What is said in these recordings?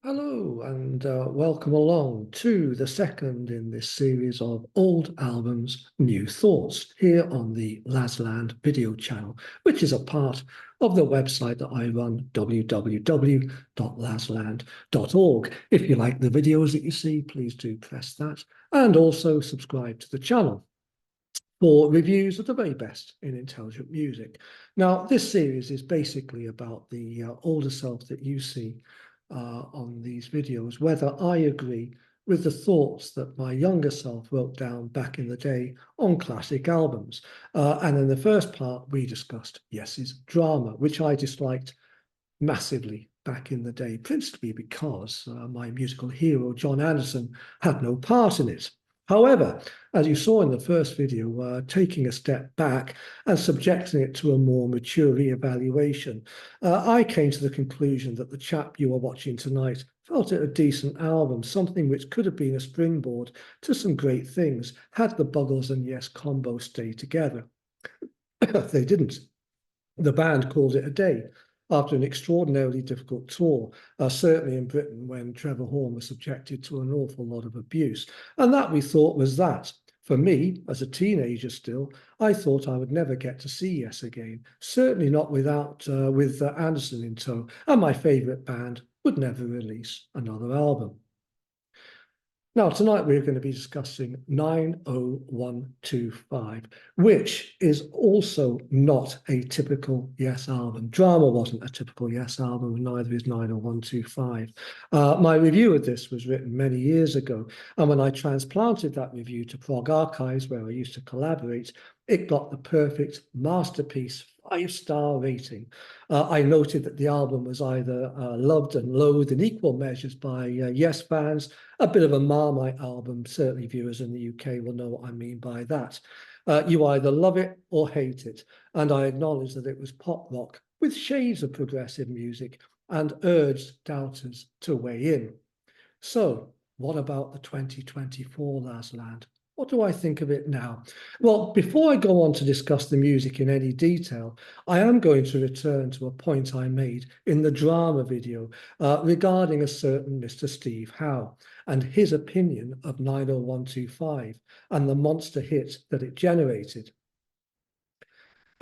Hello and welcome along to the second in this series of Old Albums, New Thoughts here on the Lasland video channel, which is a part of the website that I run, www.lasland.org. If you like the videos that you see, please do press that and also subscribe to the channel for reviews of the very best in intelligent music. Now, this series is basically about the older self that you see on these videos, whether I agree with the thoughts that my younger self wrote down back in the day on classic albums. And in the first part, we discussed Yes's Drama, which I disliked massively back in the day, principally because my musical hero, John Anderson, had no part in it. However, as you saw in the first video, taking a step back and subjecting it to a more mature re-evaluation, I came to the conclusion that the chap you are watching tonight felt it a decent album, something which could have been a springboard to some great things had the Buggles and Yes combo stayed together. They didn't. The band called it a day after an extraordinarily difficult tour, certainly in Britain when Trevor Horn was subjected to an awful lot of abuse. And that, we thought, was that. For me, as a teenager still, I thought I would never get to see Yes again, certainly not with Anderson in tow, and my favourite band would never release another album. Now, tonight we're going to be discussing 90125, which is also not a typical Yes album. Drama wasn't a typical Yes album, and neither is 90125. My review of this was written many years ago, and when I transplanted that review to Prog Archives, where I used to collaborate, it got the perfect masterpiece 5-star rating. I noted that the album was either loved and loathed in equal measures by Yes fans, a bit of a Marmite album. Certainly viewers in the UK will know what I mean by that. You either love it or hate it. And I acknowledge that it was pop rock with shades of progressive music and urged doubters to weigh in. So what about the 2024 Lasland? What do I think of it now? Well, before I go on to discuss the music in any detail, I am going to return to a point I made in the drama video regarding a certain Mr. Steve Howe and his opinion of 90125 and the monster hit that it generated.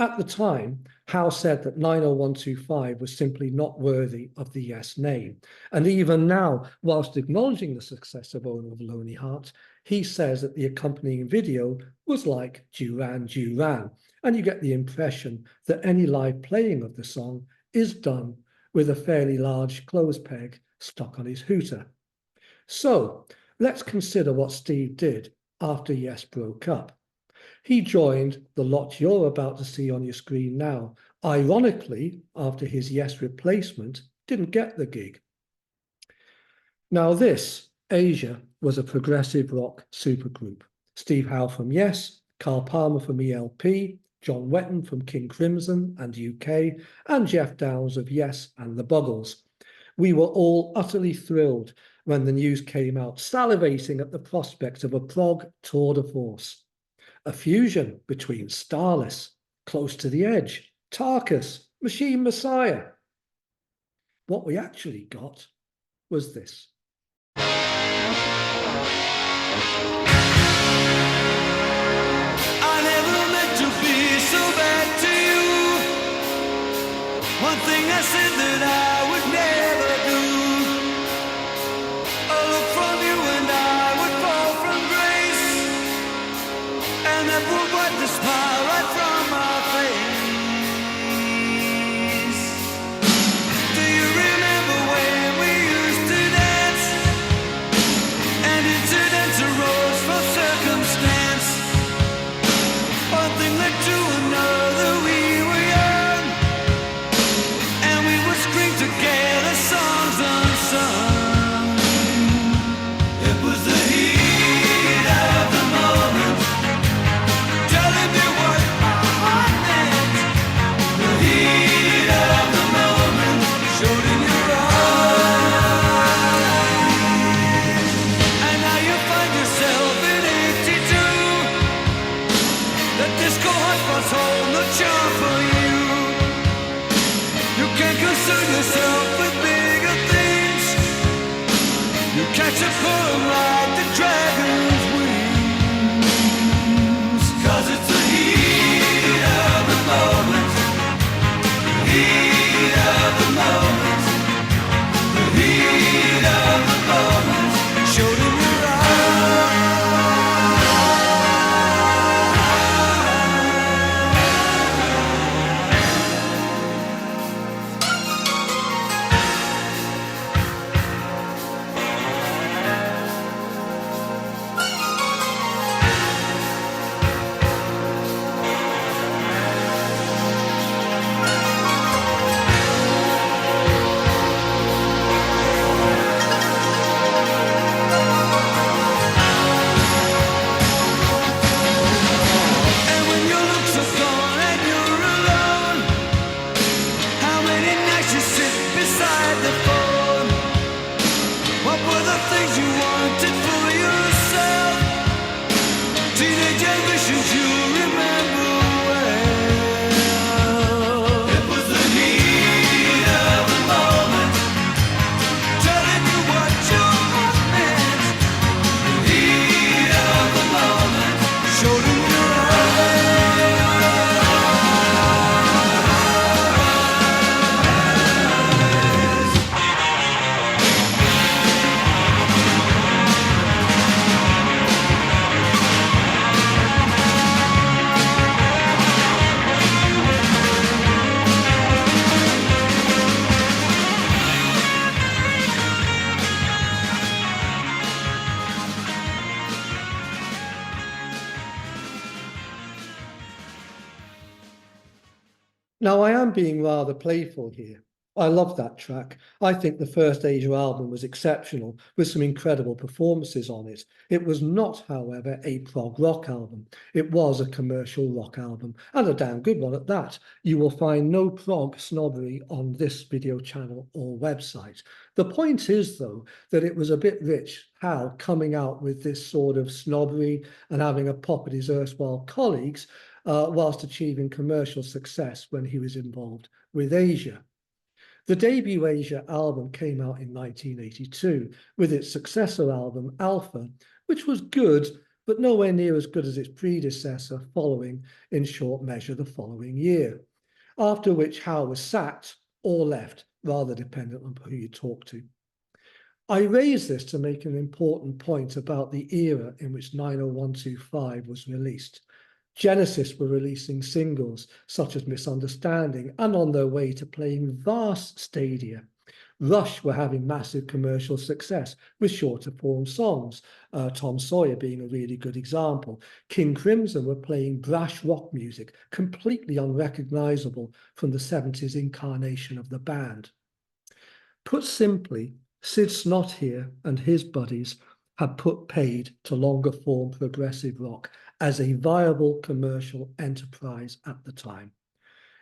At the time, Howe said that 90125 was simply not worthy of the Yes name. And even now, whilst acknowledging the success of Owner of Lonely Hearts, he says that the accompanying video was like Duran Duran. And you get the impression that any live playing of the song is done with a fairly large clothes peg stuck on his hooter. So let's consider what Steve did after Yes broke up. He joined the lot you're about to see on your screen now, ironically, after his Yes replacement didn't get the gig. Now this, Asia, was a progressive rock supergroup. Steve Howe from Yes, Carl Palmer from ELP, John Wetton from King Crimson and UK, and Jeff Downes of Yes and the Buggles. We were all utterly thrilled when the news came out, salivating at the prospect of a prog tour de force. A fusion between Starless, Close to the Edge, Tarkus, Machine Messiah. What we actually got was this. I never meant to be so bad to you. One thing I said that I would never do. A look from you and I would fall from grace, and that would wipe the smile right from my face. Do you remember when we used to dance? And incidents arose from circumstance. One thing led to another, we were young, and we would scream together songs unsung. It was the heat of the moment, telling me catch a pull like the dragon's wings. 'Cause it's the heat of the moment, heat of the moment, the heat of the moment, showed in your eyes. Now, I am being rather playful here. I love that track. I think the first Asia album was exceptional, with some incredible performances on it. It was not, however, a prog rock album. It was a commercial rock album, and a damn good one at that. You will find no prog snobbery on this video channel or website. The point is, though, that it was a bit rich, Hal coming out with this sort of snobbery and having a pop at his erstwhile colleagues, whilst achieving commercial success when he was involved with Asia. The debut Asia album came out in 1982 with its successor album Alpha, which was good, but nowhere near as good as its predecessor, following in short measure the following year, after which Howe was sacked or left, rather dependent on who you talk to. I raise this to make an important point about the era in which 90125 was released. Genesis were releasing singles such as Misunderstanding and on their way to playing vast stadia. Rush were having massive commercial success with shorter form songs, Tom Sawyer being a really good example. King Crimson were playing brash rock music, completely unrecognizable from the 70s incarnation of the band. Put simply, Sid Snot here and his buddies had put paid to longer form progressive rock as a viable commercial enterprise at the time.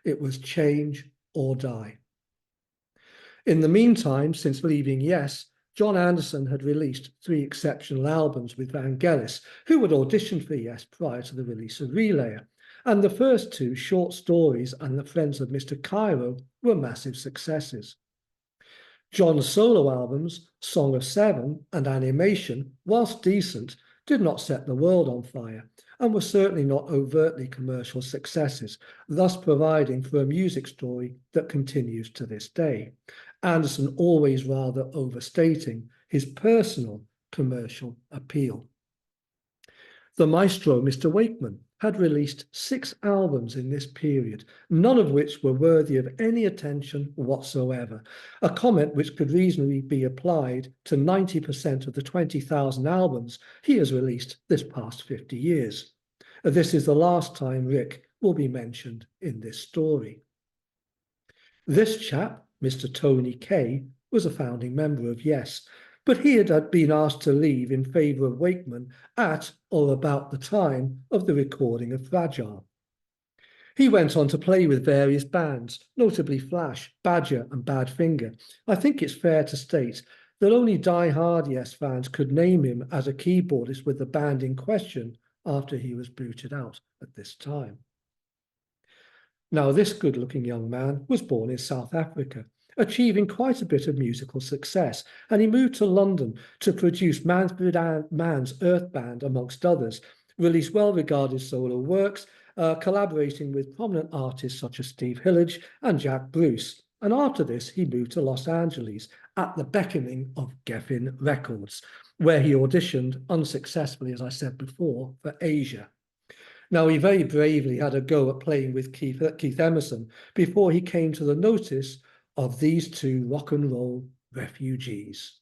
It was change or die. In the meantime, since leaving Yes, John Anderson had released 3 exceptional albums with Vangelis, who had auditioned for Yes prior to the release of Relayer, and the first 2, Short Stories and The Friends of Mr. Cairo, were massive successes. John's solo albums, Song of Seven and Animation, whilst decent, did not set the world on fire and were certainly not overtly commercial successes, thus providing for a music story that continues to this day. Anderson always rather overstating his personal commercial appeal. The maestro, Mr. Wakeman, had released 6 albums in this period, none of which were worthy of any attention whatsoever, a comment which could reasonably be applied to 90% of the 20,000 albums he has released this past 50 years. This is the last time Rick will be mentioned in this story. This chap, Mr. Tony Kaye, was a founding member of Yes, but he had been asked to leave in favour of Wakeman at or about the time of the recording of Fragile. He went on to play with various bands, notably Flash, Badger and Badfinger. I think it's fair to state that only die-hard Yes fans could name him as a keyboardist with the band in question after he was booted out at this time. Now, this good-looking young man was born in South Africa achieving quite a bit of musical success. And he moved to London to produce Man's Earth Band, amongst others, released well-regarded solo works, collaborating with prominent artists such as Steve Hillage and Jack Bruce. And after this, he moved to Los Angeles at the beckoning of Geffen Records, where he auditioned unsuccessfully, as I said before, for Asia. Now, he very bravely had a go at playing with Keith Emerson before he came to the notice of these two rock and roll refugees.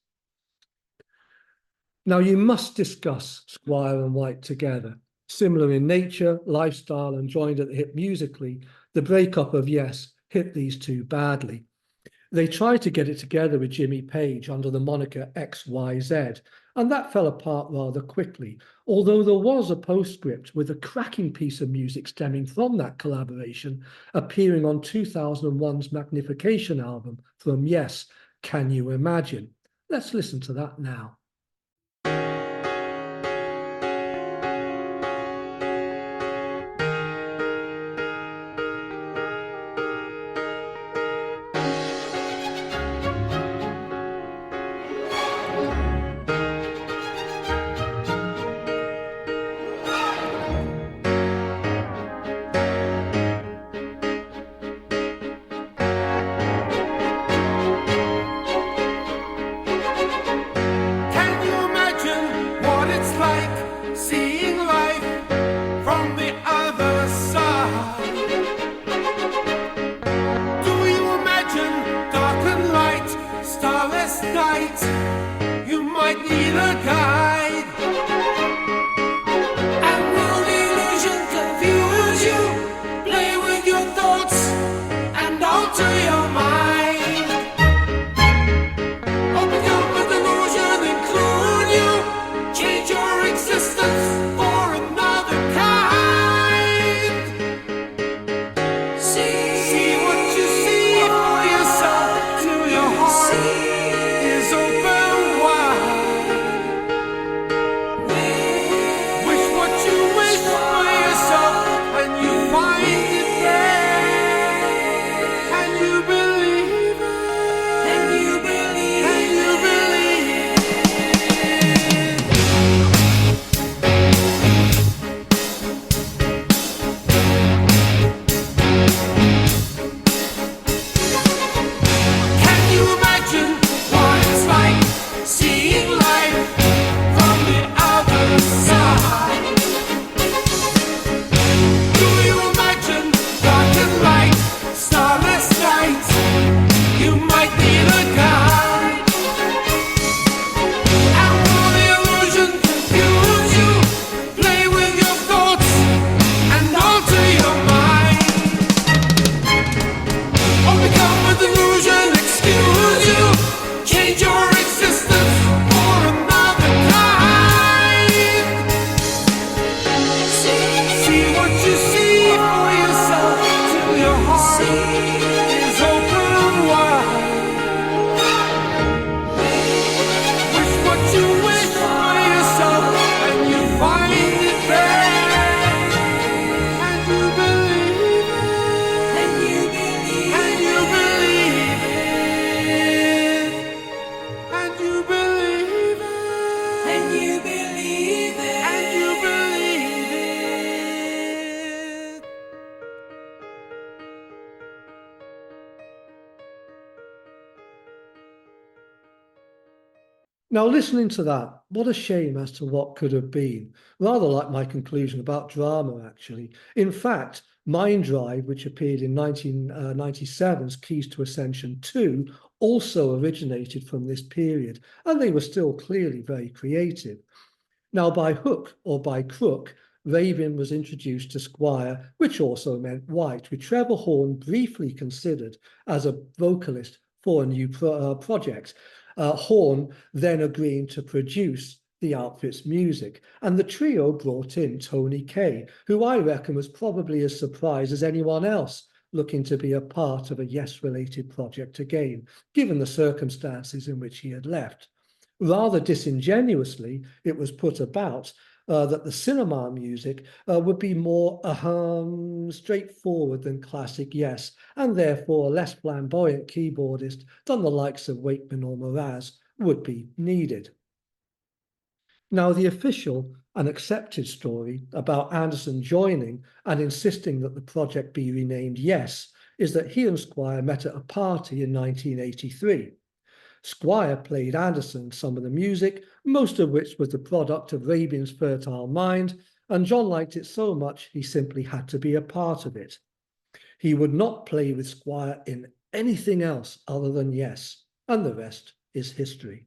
Now, you must discuss Squire and White together. Similar in nature, lifestyle, and joined at the hip musically, the breakup of Yes hit these two badly. They tried to get it together with Jimmy Page under the moniker XYZ, and that fell apart rather quickly, although there was a postscript with a cracking piece of music stemming from that collaboration appearing on 2001's Magnification album from Yes, Can You Imagine? Let's listen to that now. Now, listening to that, what a shame as to what could have been. Rather like my conclusion about drama, actually. In fact, Mind Drive, which appeared in 1997's Keys to Ascension 2, also originated from this period, and they were still clearly very creative. Now, by hook or by crook, Raven was introduced to Squire, which also meant White, with Trevor Horn briefly considered as a vocalist for a new project. Horn then agreeing to produce the outfit's music, and the trio brought in Tony Kaye, who I reckon was probably as surprised as anyone else looking to be a part of a Yes-related project again, given the circumstances in which he had left. Rather disingenuously, it was put about that the cinema music would be more straightforward than classic Yes, and therefore a less flamboyant keyboardist than the likes of Wakeman or Mraz would be needed. Now, the official and accepted story about Anderson joining and insisting that the project be renamed Yes is that he and Squire met at a party in 1983. Squire played Anderson some of the music, most of which was the product of Rabin's fertile mind, and John liked it so much he simply had to be a part of it. He would not play with Squire in anything else other than Yes, and the rest is history.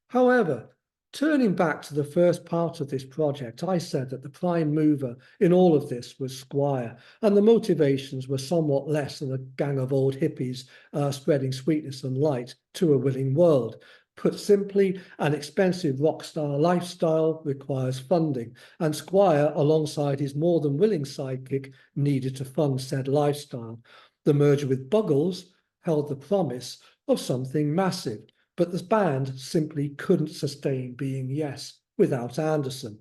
However, turning back to the first part of this project, I said that the prime mover in all of this was Squire, and the motivations were somewhat less than a gang of old hippies spreading sweetness and light to a willing world. Put simply, an expensive rock star lifestyle requires funding, and Squire, alongside his more than willing sidekick, needed to fund said lifestyle. The merger with Buggles held the promise of something massive, but the band simply couldn't sustain being Yes without Anderson.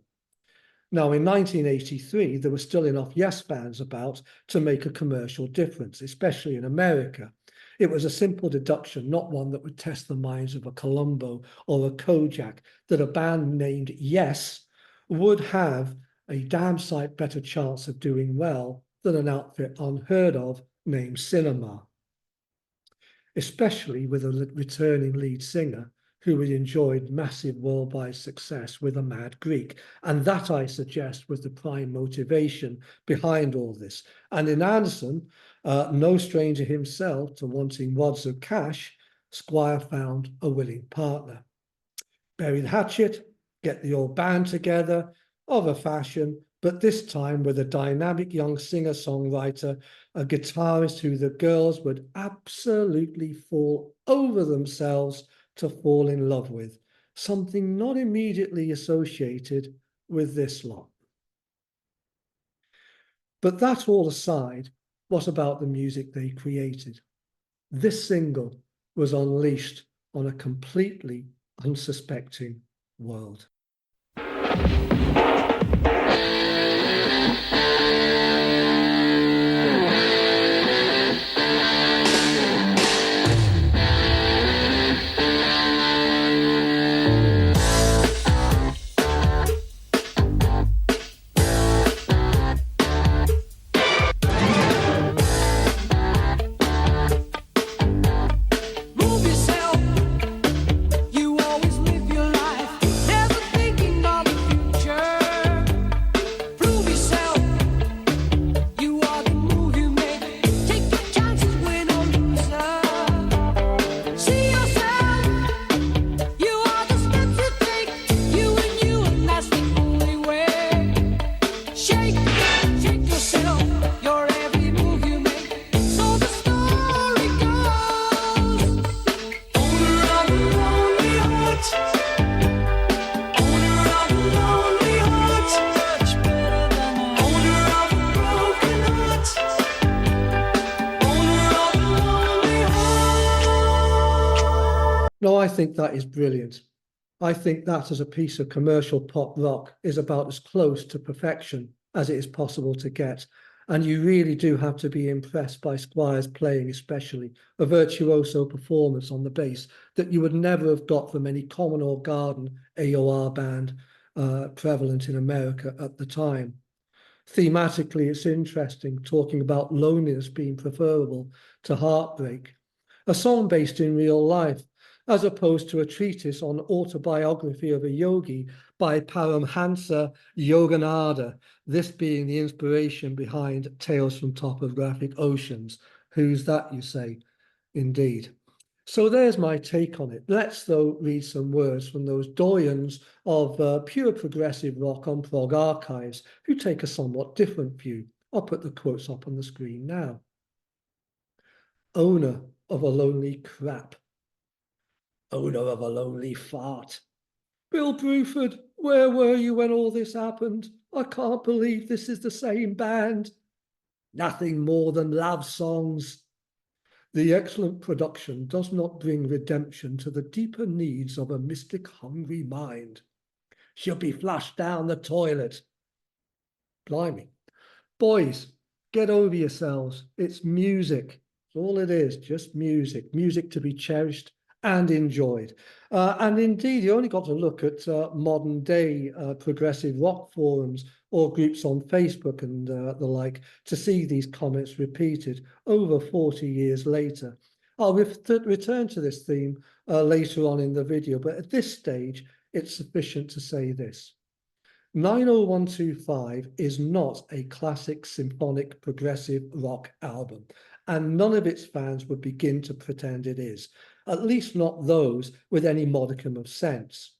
Now, in 1983, there were still enough Yes fans about to make a commercial difference, especially in America. It was a simple deduction, not one that would test the minds of a Columbo or a Kojak, that a band named Yes would have a damn sight better chance of doing well than an outfit unheard of named Cinema, especially with a returning lead singer who had enjoyed massive worldwide success with A Mad Greek. And that, I suggest, was the prime motivation behind all this. And in Anderson, no stranger himself to wanting wads of cash, Squire found a willing partner. Bury the hatchet, get the old band together, of a fashion, but this time with a dynamic young singer-songwriter, a guitarist who the girls would absolutely fall over themselves to fall in love with, something not immediately associated with this lot. But that all aside, what about the music they created? This single was unleashed on a completely unsuspecting world. No, I think that is brilliant. I think that as a piece of commercial pop rock is about as close to perfection as it is possible to get. And you really do have to be impressed by Squire's playing, especially a virtuoso performance on the bass that you would never have got from any common or garden AOR band prevalent in America at the time. Thematically, it's interesting, talking about loneliness being preferable to heartbreak. A song based in real life, as opposed to a treatise on autobiography of a yogi by Paramhansa Yogananda, this being the inspiration behind Tales from Topographic Oceans. Who's that, you say? Indeed. So there's my take on it. Let's, though, read some words from those doyens of pure progressive rock on Prog Archives, who take a somewhat different view. I'll put the quotes up on the screen now. Owner of a lonely crap. Owner of a lonely fart. Bill Bruford, where were you when all this happened? I can't believe this is the same band. Nothing more than love songs. The excellent production does not bring redemption to the deeper needs of a mystic, hungry mind. She'll be flushed down the toilet. Blimey. Boys, get over yourselves. It's music. That's all it is, just music. Music to be cherished and enjoyed. And indeed, you only got to look at modern day progressive rock forums or groups on Facebook and the like to see these comments repeated over 40 years later. I'll return to this theme later on in the video, but at this stage, it's sufficient to say this. 90125 is not a classic symphonic progressive rock album, and none of its fans would begin to pretend it is, at least not those with any modicum of sense.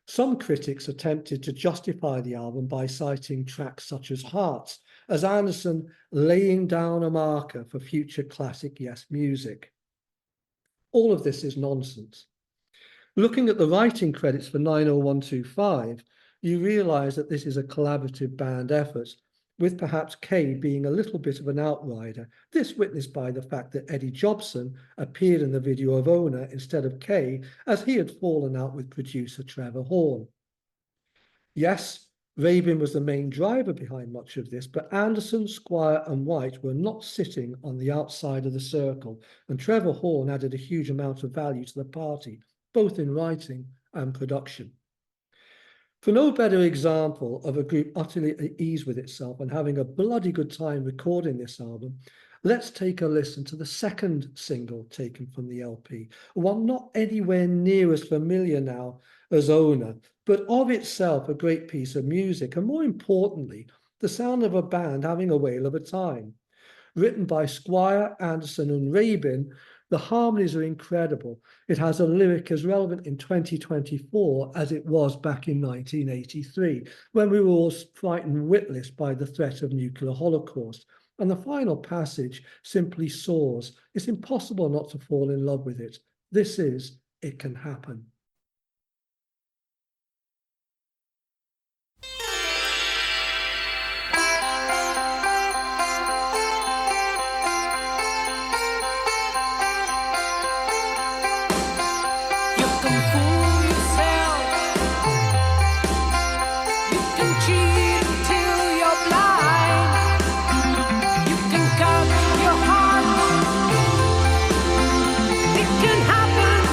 Some critics attempted to justify the album by citing tracks such as Hearts, as Anderson laying down a marker for future classic Yes music. All of this is nonsense. Looking at the writing credits for 90125, you realize that this is a collaborative band effort, with perhaps Kay being a little bit of an outrider, this witnessed by the fact that Eddie Jobson appeared in the video of Owner instead of Kay, as he had fallen out with producer Trevor Horn. Yes, Rabin was the main driver behind much of this, but Anderson, Squire and White were not sitting on the outside of the circle, and Trevor Horn added a huge amount of value to the party, both in writing and production. For no better example of a group utterly at ease with itself and having a bloody good time recording this album, let's take a listen to the second single taken from the LP, one not anywhere near as familiar now as Owner, but of itself a great piece of music, and more importantly, the sound of a band having a whale of a time. Written by Squire, Anderson and Rabin, the harmonies are incredible. It has a lyric as relevant in 2024 as it was back in 1983, when we were all frightened witless by the threat of nuclear holocaust. And the final passage simply soars. It's impossible not to fall in love with it. This is It Can Happen. It can happen.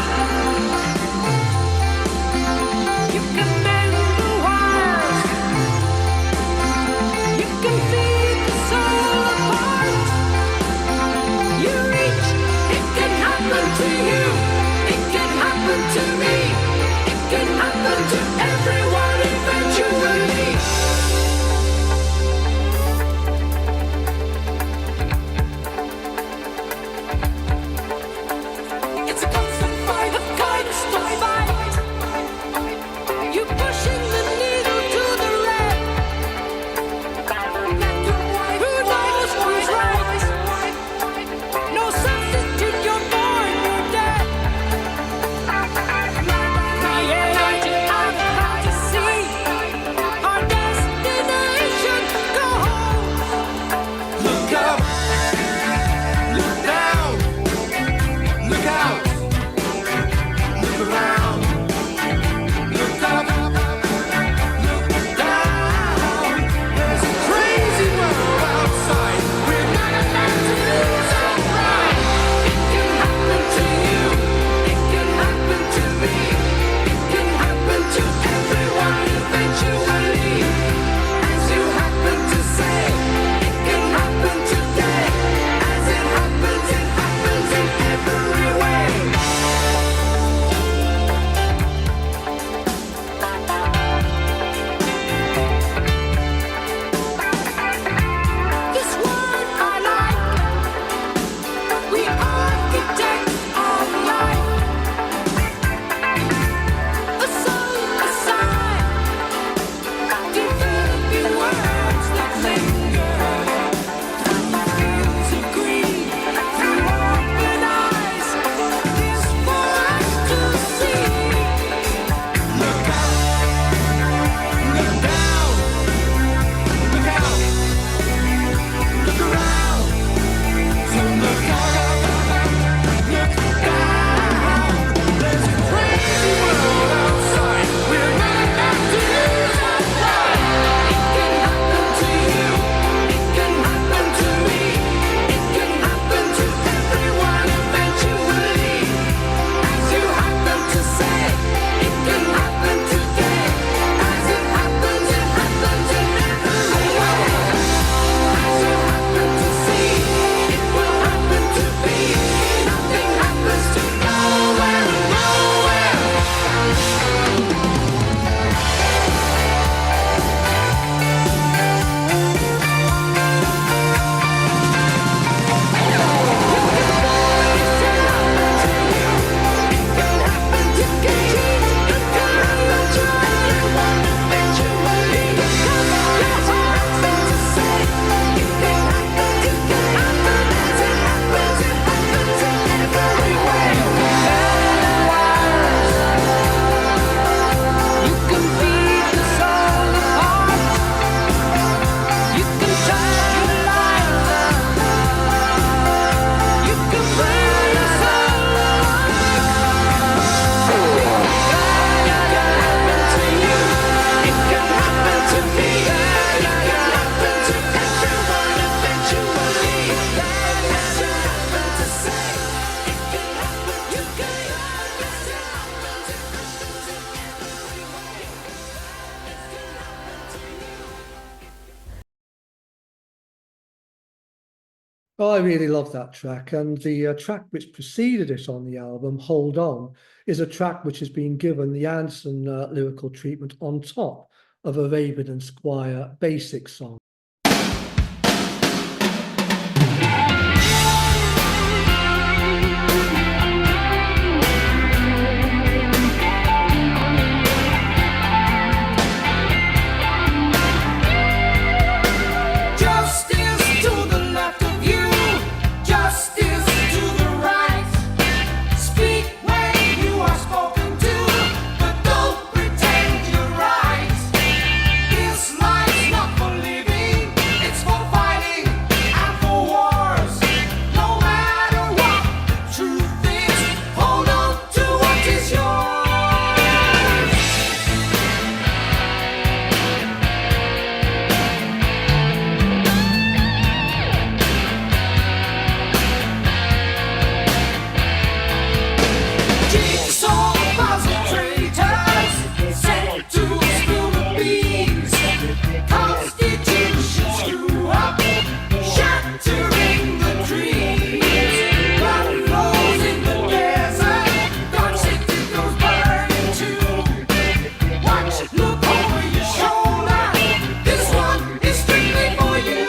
Oh, I really love that track. And the track which preceded it on the album, Hold On, is a track which has been given the Anderson lyrical treatment on top of a Raven and Squire basic song. Justice to the left of you, justice to the right. Speak when you are spoken to, but don't pretend you're right. This life's not for living, it's for fighting and for wars. No matter what the truth is, hold on to what is yours. Jigsaw puzzle traitors sent to spill the beans. Constitution screw up, shattering the dreams. Blood flows in the desert, dark city goes burning too. Watch, look over your shoulder. This one is strictly for you.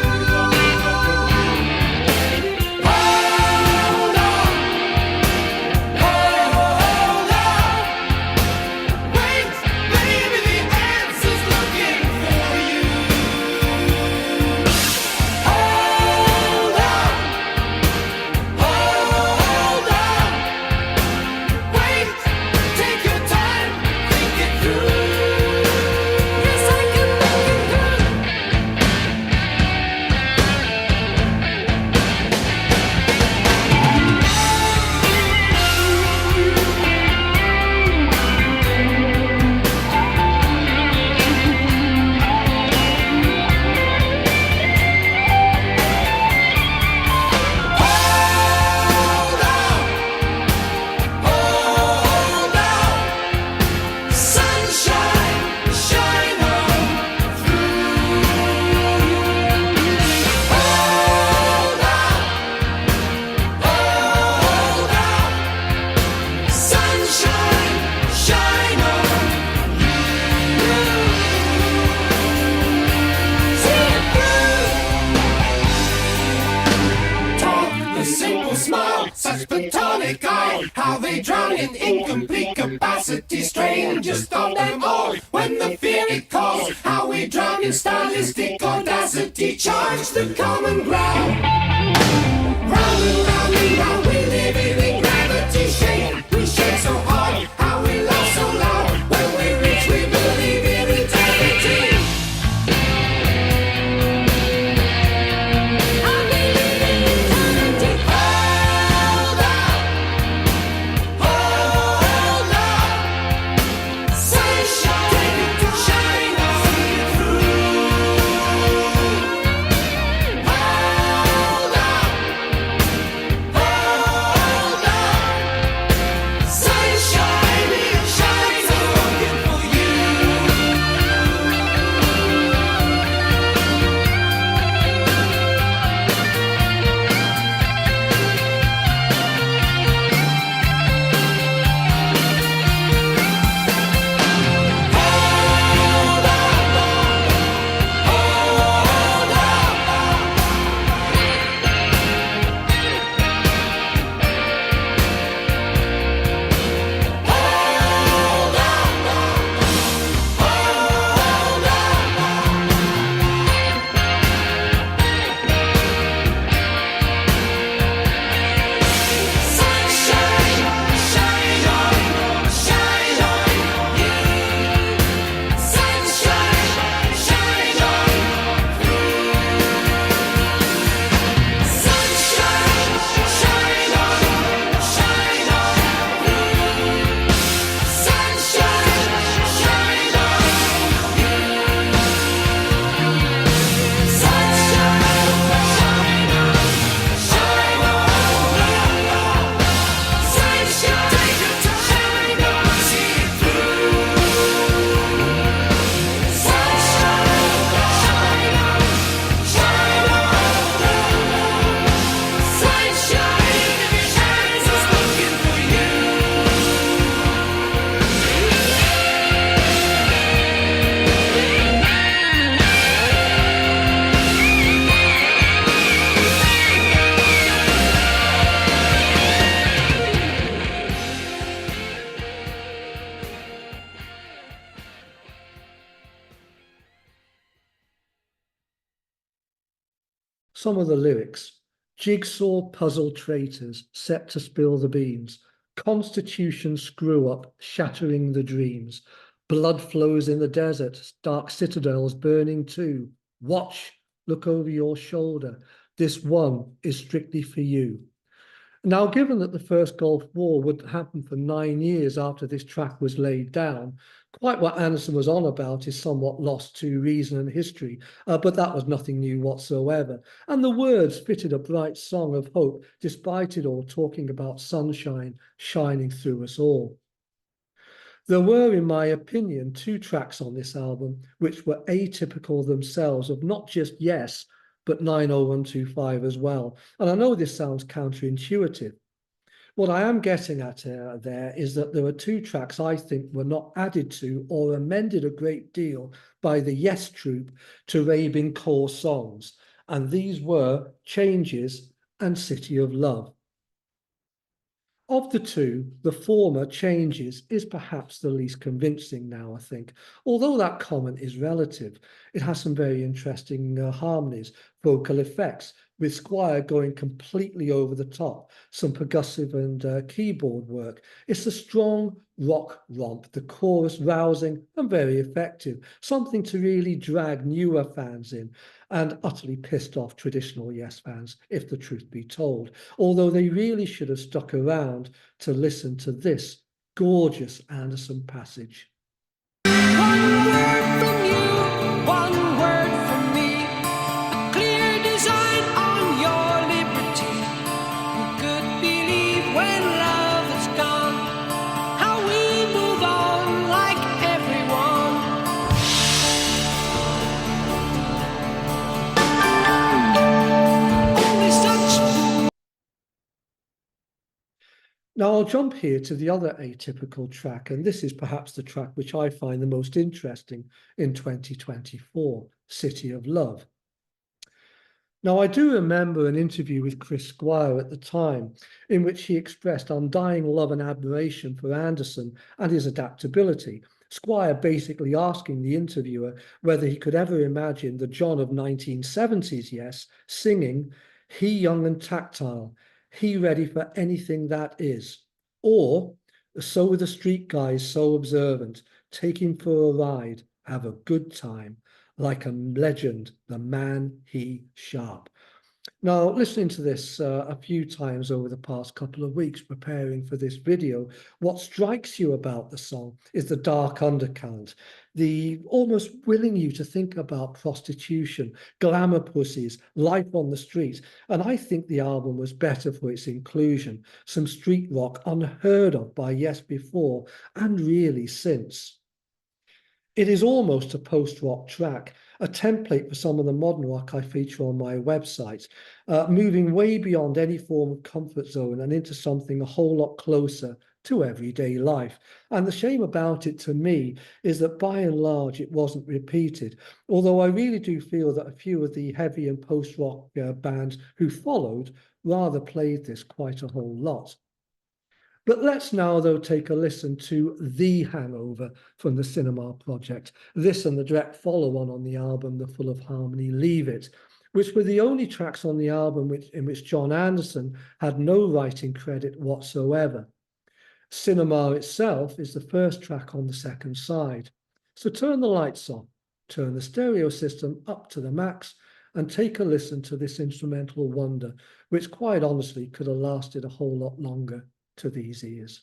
Hold on. Hold on, wait, maybe the answer's looking for you. Hold on, wait, take your time, think it through. Yes, I can think it through. Hold on, sunshine, shine on through. Hold on, sunshine, shine on you. See it through. Talk the simple smile, such platonic eye. How they drown in incomplete capacity. Strangers stop them all when the fear it calls. How we drown in stylistic audacity. Charge the common ground. Round and round and round, we live in gravity shake. We shake so hard, how we laugh so loud. When we reach, we believe in eternity. I believe in eternity. Hold on, sunshine, shine on through. Hold on, Some of the lyrics: jigsaw puzzle traitors set to spill the beans, constitution screw up shattering the dreams, blood flows in the desert, dark citadels burning too. Watch, look over your shoulder. This one is strictly for you. Now, given that the First Gulf War would happen for 9 years after this track was laid down, quite what Anderson was on about is somewhat lost to reason and history, but that was nothing new whatsoever. And the words fitted a bright song of hope, despite it all talking about sunshine shining through us all. There were, in my opinion, 2 tracks on this album which were atypical themselves of not just Yes, but 90125 as well. And I know this sounds counterintuitive. What I am getting at there is that there are 2 tracks I think were not added to or amended a great deal by the Yes troupe to raving core songs. And these were Changes and City of Love. Of the 2, the former, Changes, is perhaps the least convincing now, I think. Although that comment is relative, it has some very interesting harmonies, vocal effects, with Squire going completely over the top, some percussive and keyboard work. It's a strong rock romp, the chorus rousing and very effective, something to really drag newer fans in and utterly pissed off traditional Yes fans, if the truth be told, although they really should have stuck around to listen to this gorgeous Anderson passage. One word from you, one word from me, a clear design on your liberty. Who could believe when love is gone, how we move on like everyone. Only such. Now I'll jump here to the other atypical track, and this is perhaps the track which I find the most interesting in 2024, City of Love. Now, I do remember an interview with Chris Squire at the time in which he expressed undying love and admiration for Anderson and his adaptability. Squire basically asking the interviewer whether he could ever imagine the John of 1970s Yes singing, "He young and tactile, he ready for anything that is," or "So the street guys so observant, take him for a ride, have a good time, like a legend, the man he sharp." Now, listening to this a few times over the past couple of weeks preparing for this video, what strikes you about the song is the dark undercurrent, the almost willing you to think about prostitution, glamour pussies, life on the street. And I think the album was better for its inclusion, some street rock unheard of by Yes before and really since. It is almost a post-rock track, a template for some of the modern rock I feature on my website, moving way beyond any form of comfort zone and into something a whole lot closer to everyday life. And the shame about it to me is that by and large it wasn't repeated, although I really do feel that a few of the heavy and post-rock bands who followed rather played this quite a whole lot. But let's now, though, take a listen to The Hangover from the Cinema Project. This and the direct follow-on on the album, The Full of Harmony, Leave It, which were the only tracks on the album in which John Anderson had no writing credit whatsoever. Cinema itself is the first track on the second side. So turn the lights on, turn the stereo system up to the max, and take a listen to this instrumental wonder, which quite honestly could have lasted a whole lot longer to these ears.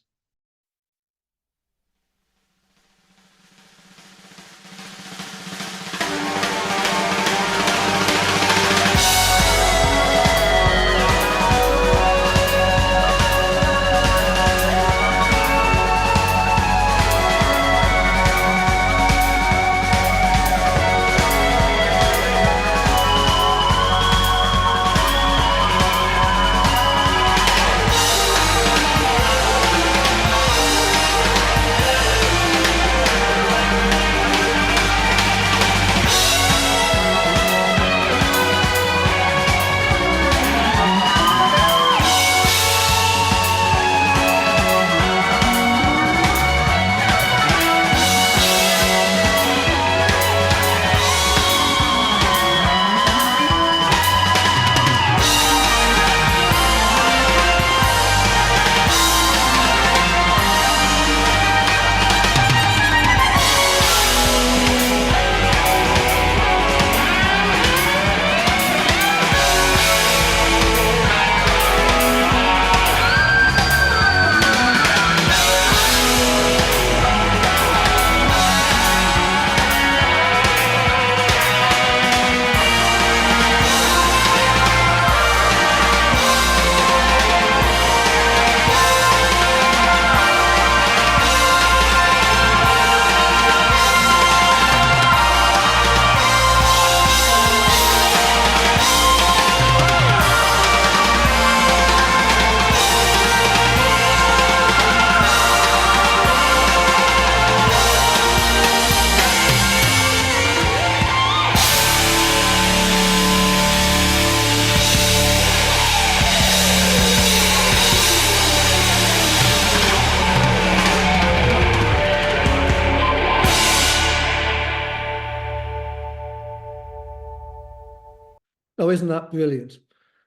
Oh, isn't that brilliant?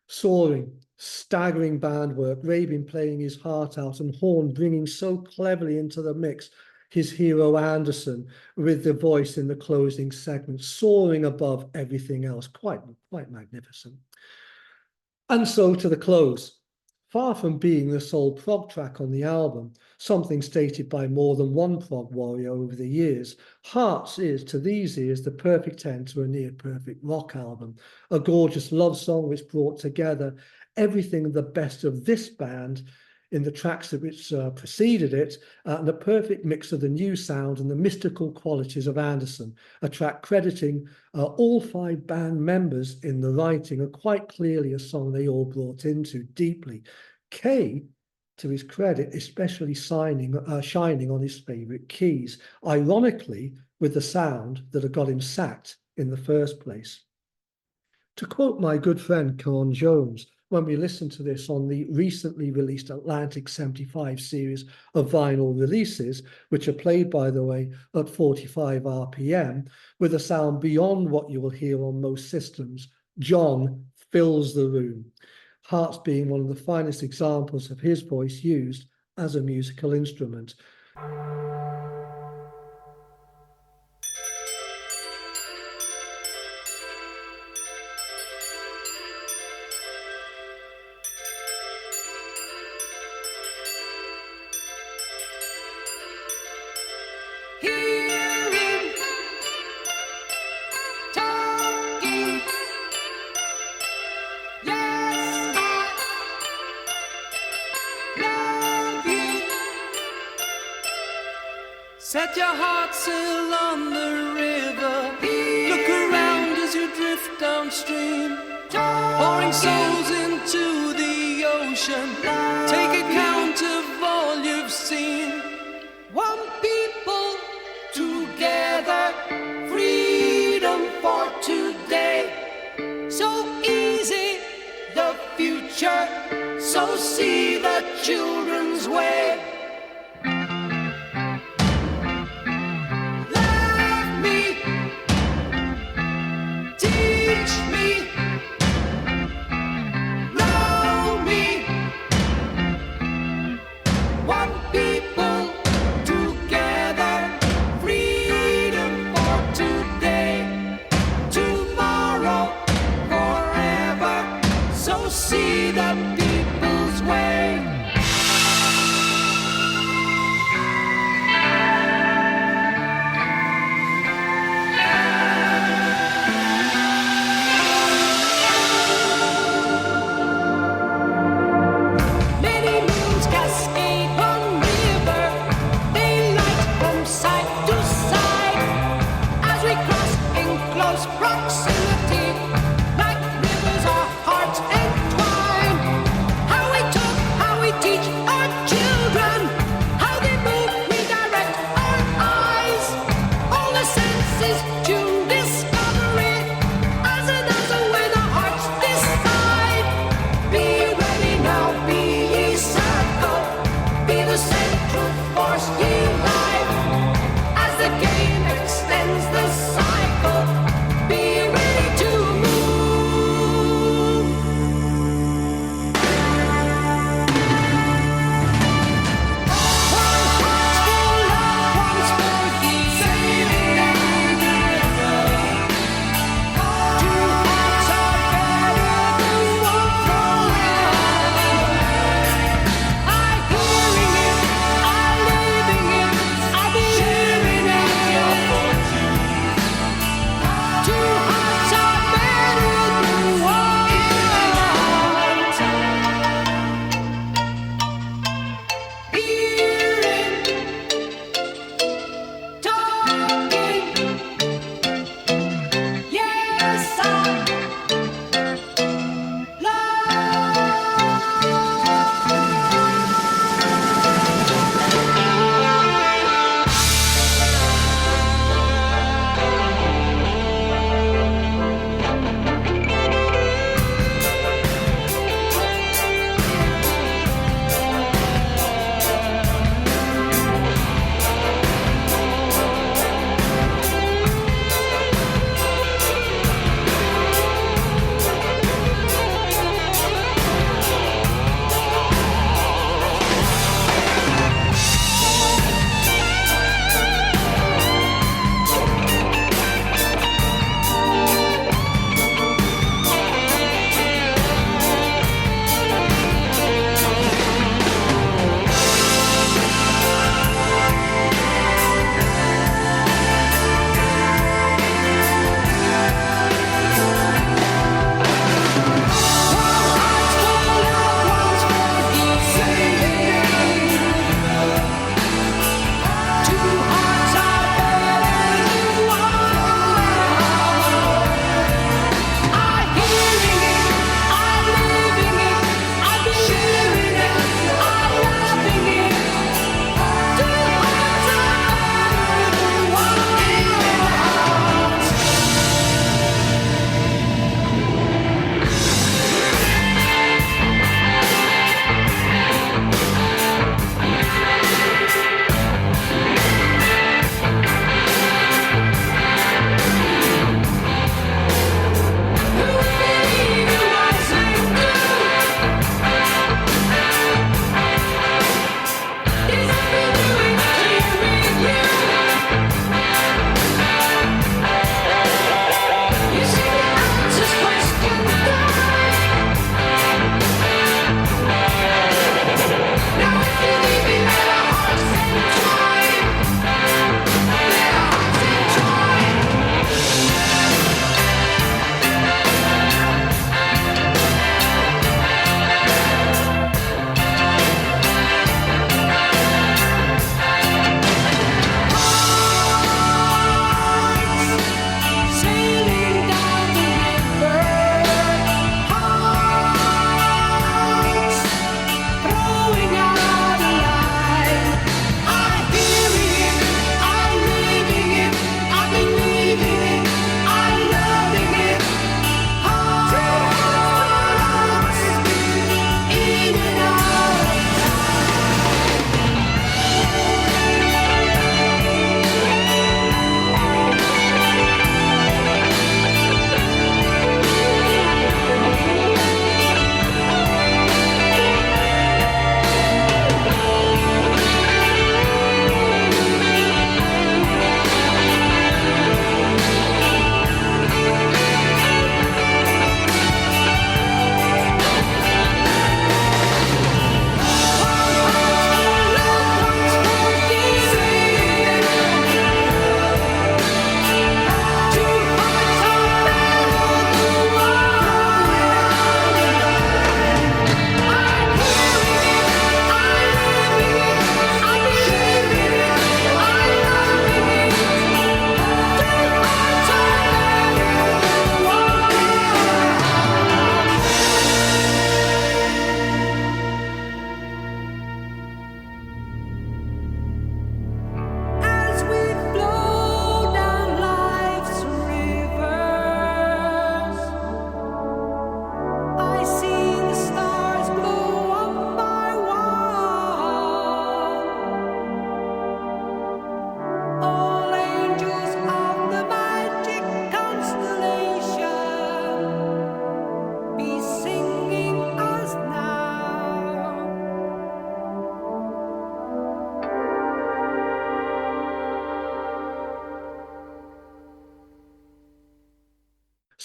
Soaring, staggering band work, Rabin playing his heart out, and Horn bringing so cleverly into the mix his hero Anderson with the voice in the closing segment, soaring above everything else. Quite magnificent. And so to the close. Far from being the sole prog track on the album, something stated by more than one prog warrior over the years, Hearts is, to these ears, the perfect end to a near-perfect rock album, a gorgeous love song which brought together everything the best of this band in the tracks which preceded it, and a perfect mix of the new sound and the mystical qualities of Anderson, a track crediting all 5 band members in the writing, and quite clearly a song they all brought into deeply. Kay, to his credit, especially shining on his favourite keys, ironically with the sound that had got him sacked in the first place. To quote my good friend Corn Jones, when we listened to this on the recently released Atlantic 75 series of vinyl releases, which are played, by the way, at 45 RPM, with a sound beyond what you will hear on most systems, John fills the room. Hearts being one of the finest examples of his voice used as a musical instrument. Hearing, talking, yes, I love you. Set your heart sail on the river. Look around as you drift downstream, pouring souls into the ocean. Take account of all you've seen. One people together, freedom for today. So easy, the future, so see the children's way. Love me, teach me, know me. One people together, freedom for today, tomorrow, forever. So see the people's way. Many moons cascade one river, they light from side to side. As we cross in close proximity, like rivers our hearts entwine. How we talk, how we teach our children, how they move, we direct our eyes. All the senses tune discovery, as another when our hearts decide. Be ready now, be ye circle, be the central force ye life. As the game extends the cycle, be ready.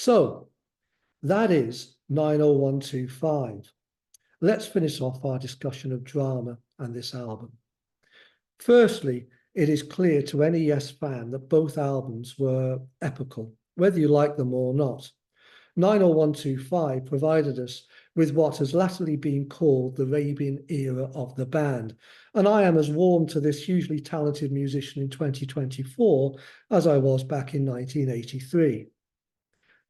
So that is 90125. Let's finish off our discussion of drama and this album. Firstly, it is clear to any Yes fan that both albums were epical, whether you like them or not. 90125 provided us with what has latterly been called the raving era of the band, and I am as warm to this hugely talented musician in 2024 as I was back in 1983.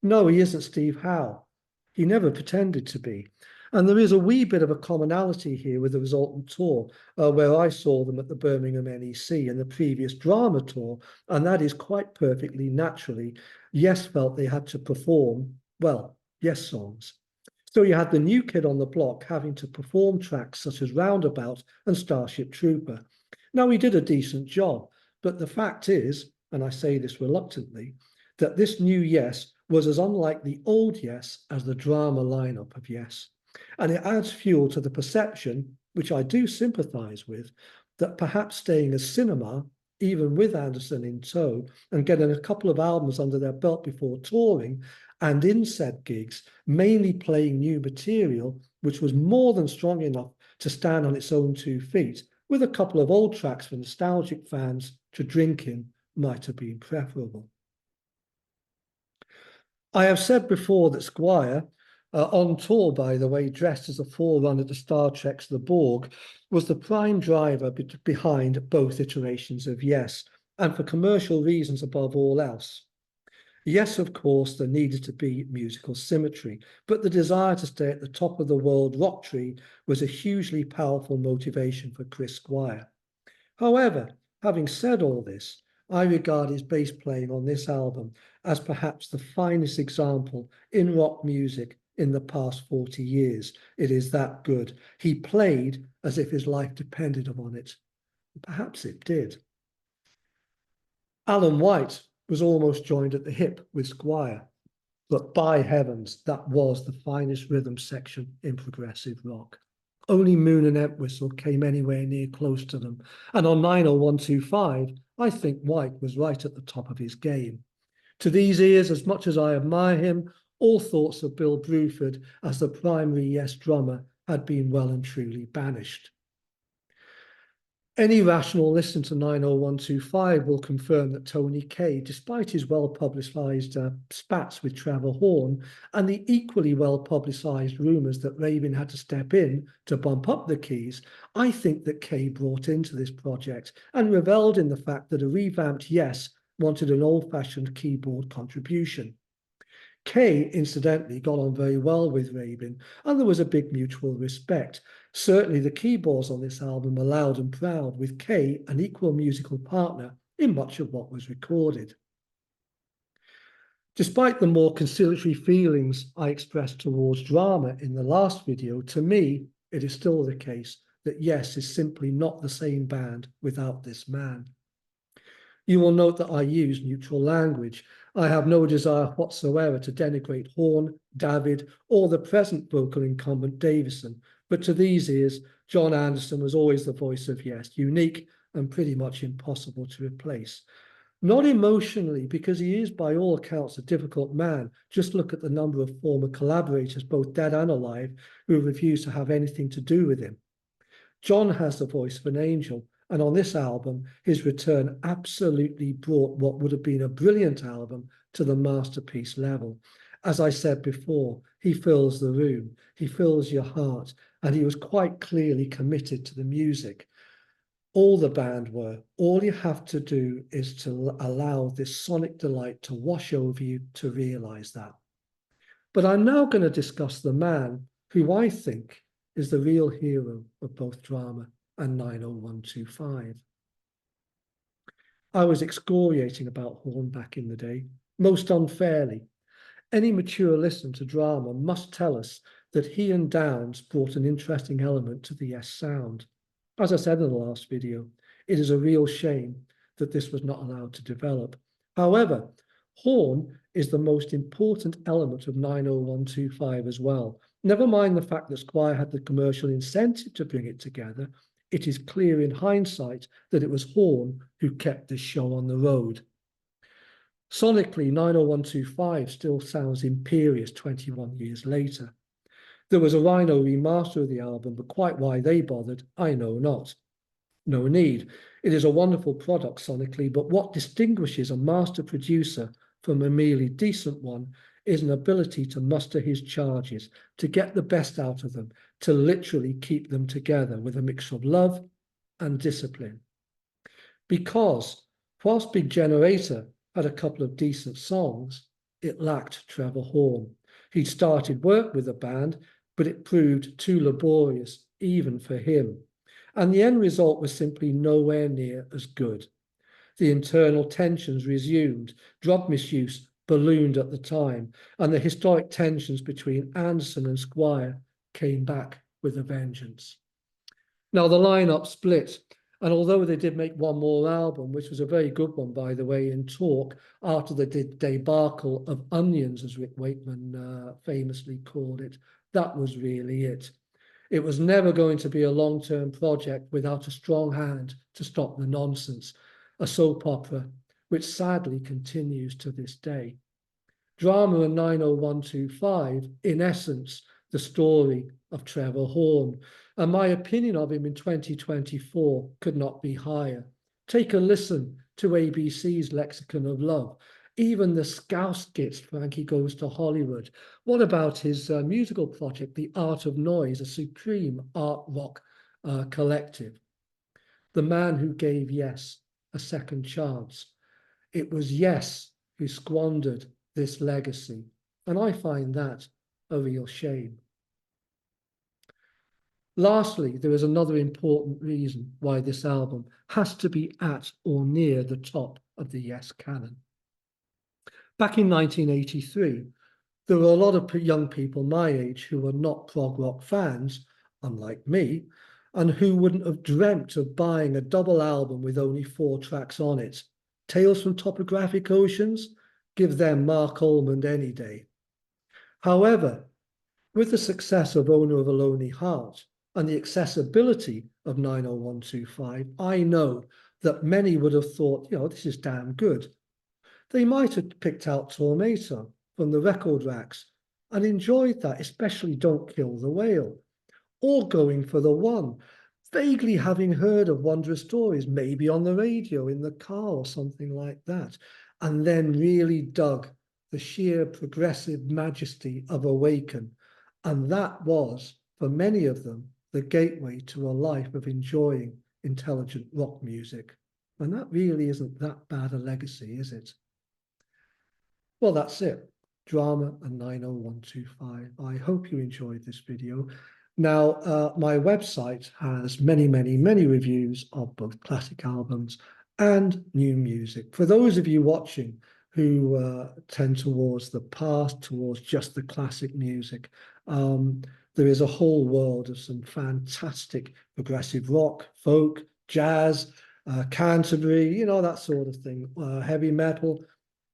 No, he isn't Steve Howe. He never pretended to be. And there is a wee bit of a commonality here with the resultant tour, where I saw them at the Birmingham NEC and the previous drama tour, and that is quite perfectly naturally. Yes felt they had to perform, well, Yes songs. So you had the new kid on the block having to perform tracks such as Roundabout and Starship Trooper. Now, he did a decent job, but the fact is, and I say this reluctantly, that this new Yes was as unlike the old Yes as the drama lineup of Yes. And it adds fuel to the perception, which I do sympathise with, that perhaps staying as cinema, even with Anderson in tow, and getting a couple of albums under their belt before touring, and in said gigs, mainly playing new material, which was more than strong enough to stand on its own 2 feet, with a couple of old tracks for nostalgic fans to drink in, might have been preferable. I have said before that Squire, on tour, by the way, dressed as a forerunner to Star Trek's The Borg, was the prime driver behind both iterations of Yes, and for commercial reasons above all else. Yes, of course, there needed to be musical symmetry, but the desire to stay at the top of the world rock tree was a hugely powerful motivation for Chris Squire. However, having said all this, I regard his bass playing on this album as perhaps the finest example in rock music in the past 40 years. It is that good. He played as if his life depended upon it. Perhaps it did. Alan White was almost joined at the hip with Squire, but by heavens, that was the finest rhythm section in progressive rock. Only Moon and Entwistle came anywhere near close to them, and on 90125, I think White was right at the top of his game. To these ears, as much as I admire him, all thoughts of Bill Bruford as the primary Yes drummer had been well and truly banished. Any rational listener to 90125 will confirm that Tony Kaye, despite his well-publicised spats with Trevor Horn and the equally well-publicised rumours that Rabin had to step in to bump up the keys, I think that Kaye brought into this project and revelled in the fact that a revamped Yes wanted an old-fashioned keyboard contribution. Kaye, incidentally, got on very well with Rabin, and there was a big mutual respect. Certainly the keyboards on this album are loud and proud, with Kaye an equal musical partner in much of what was recorded. Despite the more conciliatory feelings I expressed towards drama in the last video, to me, it is still the case that Yes is simply not the same band without this man. You will note that I use neutral language. I have no desire whatsoever to denigrate Horn, David, or the present vocal incumbent Davison, but to these ears, John Anderson was always the voice of Yes, unique and pretty much impossible to replace. Not emotionally, because he is by all accounts a difficult man. Just look at the number of former collaborators, both dead and alive, who refuse to have anything to do with him. John has the voice of an angel, and on this album, his return absolutely brought what would have been a brilliant album to the masterpiece level. As I said before, he fills the room, he fills your heart, and he was quite clearly committed to the music. All the band were. All you have to do is to allow this sonic delight to wash over you to realize that. But I'm now going to discuss the man who I think is the real hero of both drama and 90125. I was excoriating about Horn back in the day, most unfairly. Any mature listener to drama must tell us that he and Downes brought an interesting element to the Yes sound. As I said in the last video, it is a real shame that this was not allowed to develop. However, Horn is the most important element of 90125 as well. Never mind the fact that Squire had the commercial incentive to bring it together, it is clear in hindsight that it was Horn who kept this show on the road. Sonically, 90125 still sounds imperious 21 years later. There was a Rhino remaster of the album, but quite why they bothered, I know not. No need. It is a wonderful product sonically, but what distinguishes a master producer from a merely decent one is an ability to muster his charges, to get the best out of them, to literally keep them together with a mixture of love and discipline. Because whilst Big Generator had a couple of decent songs, it lacked Trevor Horn. He'd started work with the band, but it proved too laborious even for him. And the end result was simply nowhere near as good. The internal tensions resumed, drug misuse ballooned at the time, and the historic tensions between Anderson and Squire came back with a vengeance. Now, the lineup split, and although they did make one more album, which was a very good one, by the way, in talk, after the debacle of Onions, as Rick Wakeman famously called it, that was really it. It was never going to be a long-term project without a strong hand to stop the nonsense, a soap opera which sadly continues to this day. Drama and 90125, in essence, the story of Trevor Horn, and my opinion of him in 2024 could not be higher. Take a listen to ABC's Lexicon of Love, even the Scouse skits, Frankie Goes to Hollywood. What about his musical project, The Art of Noise, a supreme art rock collective? The man who gave Yes a second chance. It was Yes who squandered this legacy, and I find that a real shame. Lastly, there is another important reason why this album has to be at or near the top of the Yes canon. Back in 1983, there were a lot of young people my age who were not prog rock fans, unlike me, and who wouldn't have dreamt of buying a double album with only 4 tracks on it. Tales from Topographic Oceans, give them Mark Almond any day. However, with the success of Owner of a Lonely Heart and the accessibility of 90125, I know that many would have thought, this is damn good. They might have picked out Tormator from the record racks and enjoyed that, especially Don't Kill the Whale, or going for the one, vaguely having heard of Wondrous Stories, maybe on the radio in the car or something like that, and then really dug the sheer progressive majesty of Awaken. And that was, for many of them, the gateway to a life of enjoying intelligent rock music. And that really isn't that bad a legacy, is it? Well, that's it. Drama and 90125. I hope you enjoyed this video. Now, my website has many, many, many reviews of both classic albums and new music. For those of you watching who tend towards the past, towards just the classic music, there is a whole world of some fantastic progressive rock, folk, jazz, Canterbury, that sort of thing, heavy metal.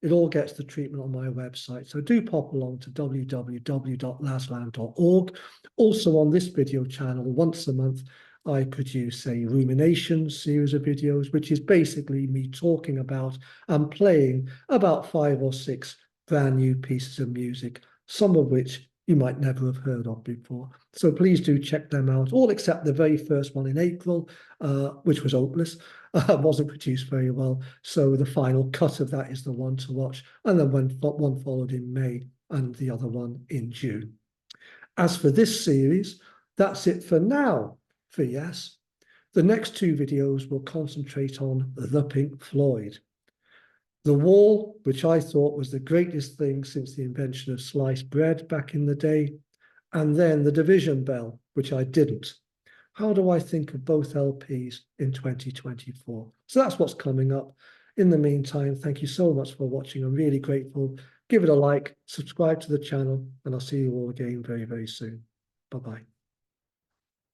It all gets the treatment on my website. So do pop along to www.lasland.org. Also on this video channel, once a month, I produce a Ruminations series of videos, which is basically me talking about and playing about 5 or 6 brand new pieces of music, some of which you might never have heard of before. So please do check them out, all except the very first one in April, which was hopeless. Wasn't produced very well. So the final cut of that is the one to watch. And then one followed in May and the other one in June. As for this series, that's it for now for Yes. The next 2 videos will concentrate on the Pink Floyd. The Wall, which I thought was the greatest thing since the invention of sliced bread back in the day, and then the Division Bell, which I didn't. How do I think of both LPs in 2024? So that's what's coming up. In the meantime, thank you so much for watching. I'm really grateful. Give it a like, subscribe to the channel, and I'll see you all again very, very soon. Bye-bye.